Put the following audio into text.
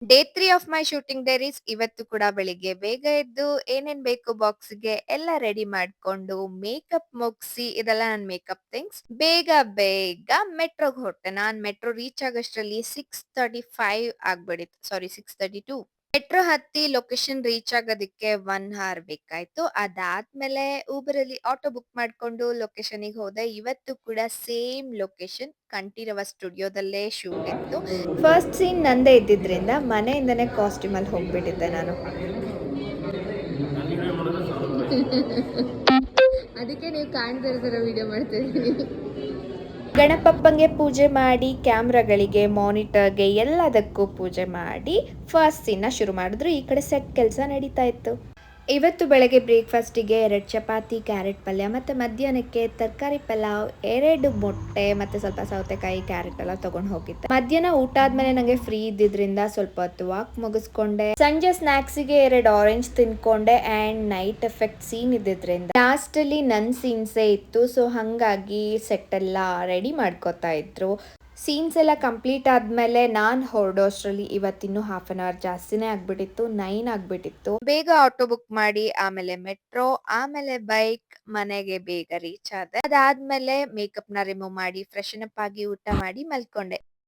Day 3 of my shooting diaries ಇವತ್ತು ಕೂಡ ಬೆಳಿಗ್ಗೆ ಬೇಗ ಎದ್ದು ಏನೇನ್ ಬೇಕು ಬಾಕ್ಸ್‌ಗೆ ಎಲ್ಲ ರೆಡಿ ಮಾಡ್ಕೊಂಡು, ಮೇಕಪ್ ಮುಗ್ಸಿ ಇದೆಲ್ಲ ನನ್ ಮೇಕಪ್ ಥಿಂಗ್ಸ್. ಬೇಗ ಬೇಗ ಮೆಟ್ರೋಗೆ ಹೊರಟೆ. ನಾನ್ ಮೆಟ್ರೋ ರೀಚ್ ಆಗೋಷ್ಟರಲ್ಲಿ 6:35 ಆಗ್ಬಿಡಿತ್ತು. ಸಾರಿ 6:32. ಮೆಟ್ರೋ ಹತ್ತಿ ಲೊಕೇಶನ್ ರೀಚ್ ಆಗೋದಕ್ಕೆ 1 ಹಾರ್ ಬೇಕಾಯ್ತು. ಅದಾದ್ಮೇಲೆ ಊಬರಲ್ಲಿ ಆಟೋ ಬುಕ್ ಮಾಡ್ಕೊಂಡು ಲೊಕೇಶನ್‌ಗೆ ಹೋದೆ. ಇವತ್ತು ಕೂಡ ಸೇಮ್ ಲೊಕೇಶನ್ ಕಂಠೀರವ ಸ್ಟುಡಿಯೋದಲ್ಲೇ ಶೂಟ್ ಇತ್ತು. ಫಸ್ಟ್ ಸೀನ್ ನಂದೇ ಇದ್ದಿದ್ರಿಂದ ಮನೆಯಿಂದನೇ ಕಾಸ್ಟ್ಯೂಮಲ್ಲಿ ಹೋಗ್ಬಿಟ್ಟಿದ್ದೆ ನಾನು. ಅದಕ್ಕೆ ನೀವು ಕಾಣ್ತಾ ಇರೋ ವಿಡಿಯೋ ಮಾಡ್ತಾ ಇದ್ದೀನಿ. ಗಣಪಪ್ಪಂಗೆ ಪೂಜೆ ಮಾಡಿ, ಕ್ಯಾಮ್ರಾಗಳಿಗೆ, ಮಾನಿಟರ್‌ಗೆ ಎಲ್ಲದಕ್ಕೂ ಪೂಜೆ ಮಾಡಿ ಫಸ್ಟ್ ಸೀನ್‌ನ ಶುರು ಮಾಡಿದ್ರು. ಈ ಕಡೆ ಸೆಟ್ ಕೆಲಸ ನಡೀತಾ ಇತ್ತು. ಇವತ್ತು ಬೆಳಗ್ಗೆ ಬ್ರೇಕ್‌ಫಾಸ್ಟಿಗೆ 2 ಚಪಾತಿ, ಕ್ಯಾರೆಟ್ ಪಲ್ಯ ಮತ್ತೆ ಮಧ್ಯಾಹ್ನಕ್ಕೆ ತರಕಾರಿ ಪಲಾವ್, 2 ಮೊಟ್ಟೆ ಮತ್ತೆ ಸ್ವಲ್ಪ ಸೌತೆಕಾಯಿ, ಕ್ಯಾರೆಟ್ ಎಲ್ಲ ತಗೊಂಡು ಹೋಗಿದ್ದೆ. ಮಧ್ಯಾಹ್ನ ಊಟ ಆದ್ಮೇಲೆ ನಂಗೆ ಫ್ರೀ ಇದ್ದಿದ್ರಿಂದ ಸ್ವಲ್ಪ ಹೊತ್ತು ವಾಕ್ ಮುಗಿಸ್ಕೊಂಡೆ. ಸಂಜೆ ಸ್ನಾಕ್ಸಿಗೆ 2 ಆರೆಂಜ್ ತಿನ್ಕೊಂಡೆ ಆ್ಯಂಡ್ ನೈಟ್ ಎಫೆಕ್ಟ್ ಸೀನ್ ಇದ್ದಿದ್ರಿಂದ ಲಾಸ್ಟಲ್ಲಿ ನನ್ನ ಸೀನ್ಸೇ ಇತ್ತು. ಸೊ ಹಾಗಾಗಿ ಸೆಟ್ ಎಲ್ಲ ರೆಡಿ ಮಾಡ್ಕೋತಾ ಇದ್ರು. ಸೀನ್ಸ್ ಎಲ್ಲ ಕಂಪ್ಲೀಟ್ ಆದ್ಮೇಲೆ ನಾನು ಹೊರಡೋಷ್ಟರಲ್ಲಿ ಇವತ್ತಿನ್ನೂ ಹಾಫ್ ಅನ್ ಅವರ್ ಜಾಸ್ತಿನೇ ಆಗ್ಬಿಟ್ಟಿತ್ತು. 9 ಆಗ್ಬಿಟ್ಟಿತ್ತು. ಬೇಗ ಆಟೋ ಬುಕ್ ಮಾಡಿ ಆಮೇಲೆ ಮೆಟ್ರೋ, ಆಮೇಲೆ ಬೈಕ್, ಮನೆಗೆ ಬೇಗ ರೀಚ್ ಆದೆ. ಅದಾದ್ಮೇಲೆ ಮೇಕಪ್‌ನ ರಿಮೂವ್ ಮಾಡಿ ಫ್ರೆಶನ್ ಅಪ್ ಆಗಿ ಊಟ ಮಾಡಿ ಮಲ್ಕೊಂಡೆ.